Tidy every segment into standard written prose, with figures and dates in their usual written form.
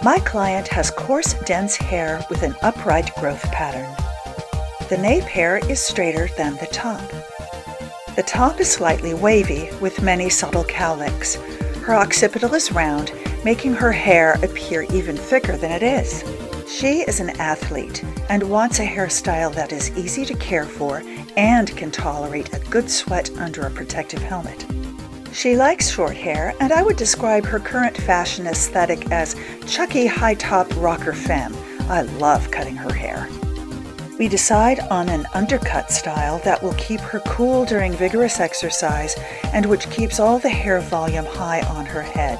My client has coarse, dense hair with an upright growth pattern. The nape hair is straighter than the top. The top is slightly wavy with many subtle cowlicks. Her occipital is round, making her hair appear even thicker than it is. She is an athlete and wants a hairstyle that is easy to care for and can tolerate a good sweat under a protective helmet. She likes short hair, and I would describe her current fashion aesthetic as chucky high-top rocker femme. I love cutting her hair. We decide on an undercut style that will keep her cool during vigorous exercise and which keeps all the hair volume high on her head.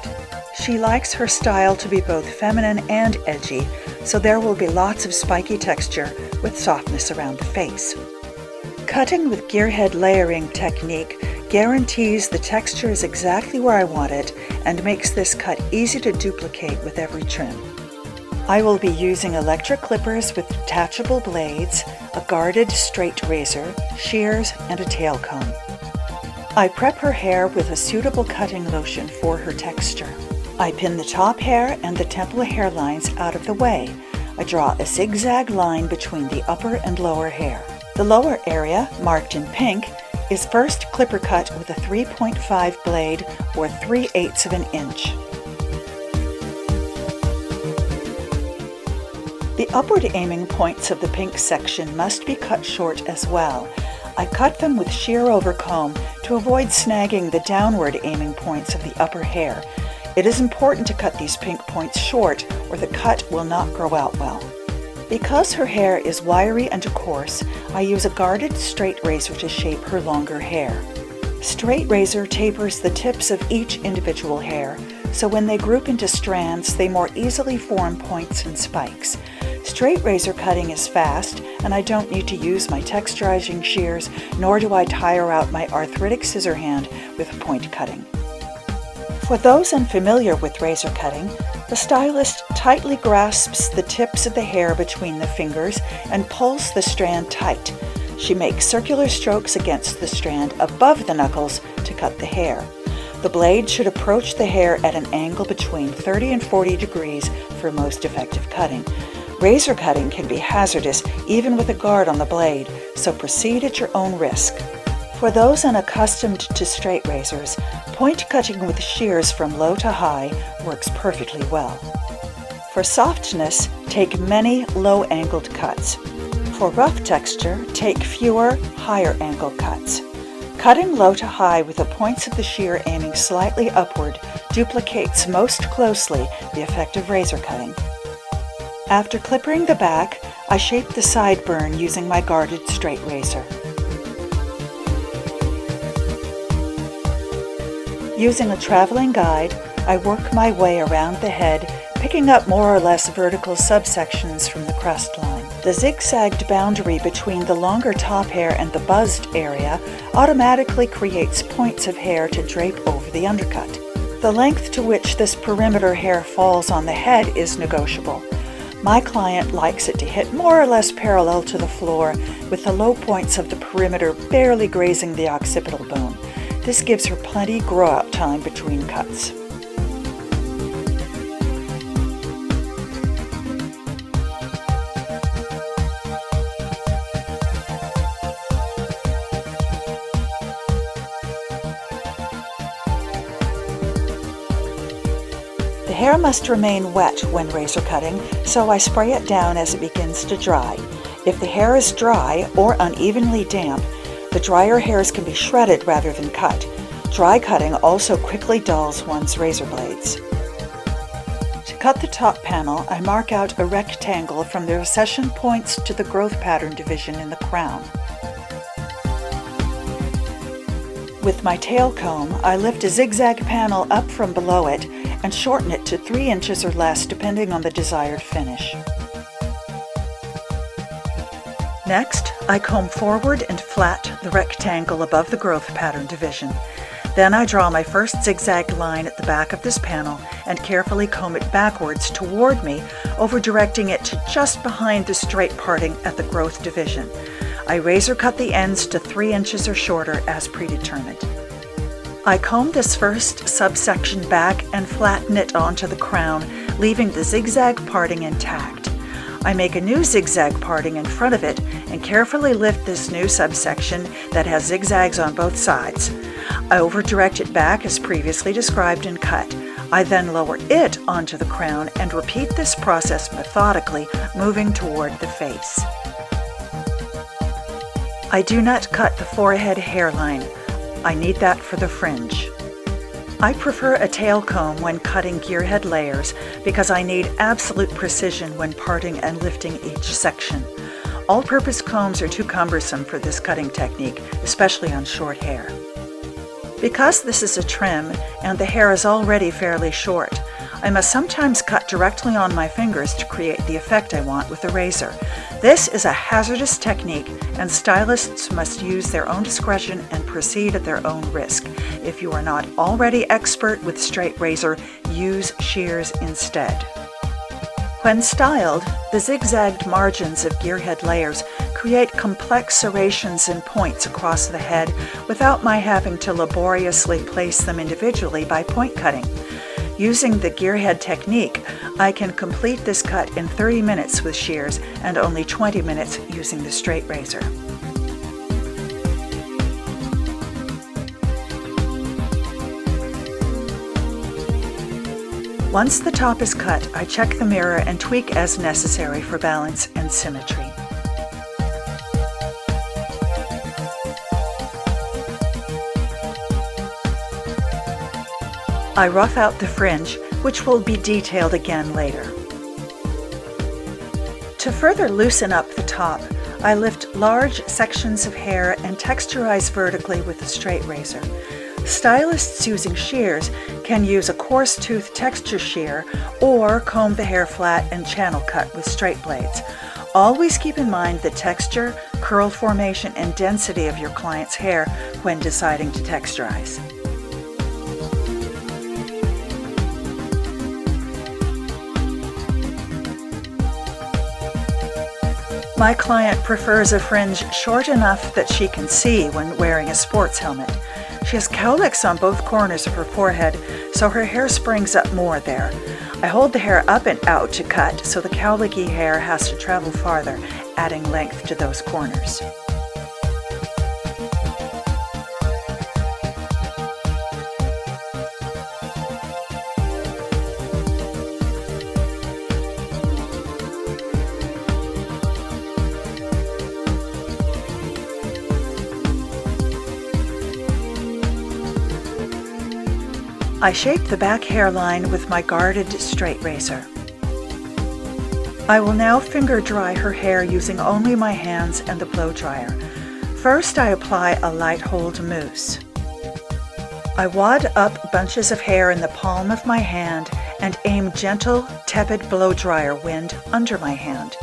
She likes her style to be both feminine and edgy, so there will be lots of spiky texture with softness around the face. Cutting with Gearhead layering technique guarantees the texture is exactly where I want it and makes this cut easy to duplicate with every trim. I will be using electric clippers with detachable blades, a guarded straight razor, shears, and a tail comb. I prep her hair with a suitable cutting lotion for her texture. I pin the top hair and the temple hairlines out of the way. I draw a zigzag line between the upper and lower hair. The lower area, marked in pink, is first clipper cut with a 3.5 blade or 3/8 of an inch. The upward aiming points of the pink section must be cut short as well. I cut them with shear over comb to avoid snagging the downward aiming points of the upper hair. It is important to cut these pink points short or the cut will not grow out well. Because her hair is wiry and coarse, I use a guarded straight razor to shape her longer hair. Straight razor tapers the tips of each individual hair, so when they group into strands, they more easily form points and spikes. Straight razor cutting is fast, and I don't need to use my texturizing shears, nor do I tire out my arthritic scissor hand with point cutting. For those unfamiliar with razor cutting, the stylist tightly grasps the tips of the hair between the fingers and pulls the strand tight. She makes circular strokes against the strand above the knuckles to cut the hair. The blade should approach the hair at an angle between 30 and 40 degrees for most effective cutting. Razor cutting can be hazardous even with a guard on the blade, so proceed at your own risk. For those unaccustomed to straight razors, point cutting with shears from low to high works perfectly well. For softness, take many low-angled cuts. For rough texture, take fewer, higher-angled cuts. Cutting low to high with the points of the shear aiming slightly upward duplicates most closely the effect of razor cutting. After clippering the back, I shape the sideburn using my guarded straight razor. Using a traveling guide, I work my way around the head, picking up more or less vertical subsections from the crest line. The zigzagged boundary between the longer top hair and the buzzed area automatically creates points of hair to drape over the undercut. The length to which this perimeter hair falls on the head is negotiable. My client likes it to hit more or less parallel to the floor, with the low points of the perimeter barely grazing the occipital bone. This gives her plenty grow-out time between cuts. The hair must remain wet when razor cutting, so I spray it down as it begins to dry. If the hair is dry or unevenly damp, the drier hairs can be shredded rather than cut. Dry cutting also quickly dulls one's razor blades. To cut the top panel, I mark out a rectangle from the recession points to the growth pattern division in the crown. With my tail comb, I lift a zigzag panel up from below it and shorten it to 3 inches or less depending on the desired finish. Next, I comb forward and flat the rectangle above the growth pattern division. Then I draw my first zigzag line at the back of this panel and carefully comb it backwards toward me, over directing it to just behind the straight parting at the growth division. I razor cut the ends to 3 inches or shorter as predetermined. I comb this first subsection back and flatten it onto the crown, leaving the zigzag parting intact. I make a new zigzag parting in front of it and carefully lift this new subsection that has zigzags on both sides. I over-direct it back as previously described and cut. I then lower it onto the crown and repeat this process methodically, moving toward the face. I do not cut the forehead hairline. I need that for the fringe. I prefer a tail comb when cutting gearhead layers because I need absolute precision when parting and lifting each section. All-purpose combs are too cumbersome for this cutting technique, especially on short hair. Because this is a trim and the hair is already fairly short, I must sometimes cut directly on my fingers to create the effect I want with a razor. This is a hazardous technique, and stylists must use their own discretion and proceed at their own risk. If you are not already expert with straight razor, use shears instead. When styled, the zigzagged margins of gearhead layers create complex serrations and points across the head without my having to laboriously place them individually by point cutting. Using the gearhead technique, I can complete this cut in 30 minutes with shears and only 20 minutes using the straight razor. Once the top is cut, I check the mirror and tweak as necessary for balance and symmetry. I rough out the fringe, which will be detailed again later. To further loosen up the top, I lift large sections of hair and texturize vertically with a straight razor. Stylists using shears can use a coarse tooth texture shear or comb the hair flat and channel cut with straight blades. Always keep in mind the texture, curl formation, and density of your client's hair when deciding to texturize. My client prefers a fringe short enough that she can see when wearing a sports helmet. She has cowlicks on both corners of her forehead, so her hair springs up more there. I hold the hair up and out to cut, so the cowlicky hair has to travel farther, adding length to those corners. I shape the back hairline with my guarded straight razor. I will now finger dry her hair using only my hands and the blow dryer. First, I apply a light hold mousse. I wad up bunches of hair in the palm of my hand and aim gentle, tepid blow dryer wind under my hand.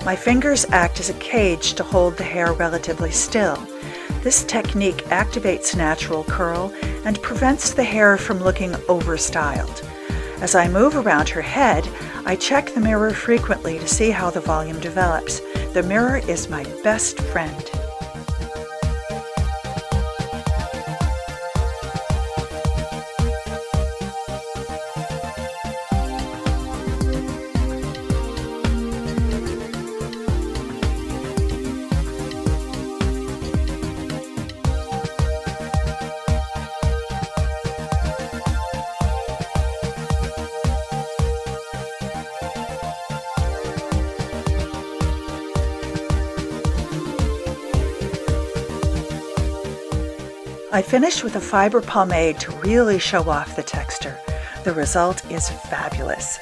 My fingers act as a cage to hold the hair relatively still. This technique activates natural curl and prevents the hair from looking overstyled. As I move around her head, I check the mirror frequently to see how the volume develops. The mirror is my best friend. I finish with a fiber pomade to really show off the texture. The result is fabulous.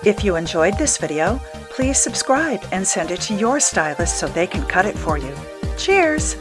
If you enjoyed this video, please subscribe and send it to your stylist so they can cut it for you. Cheers!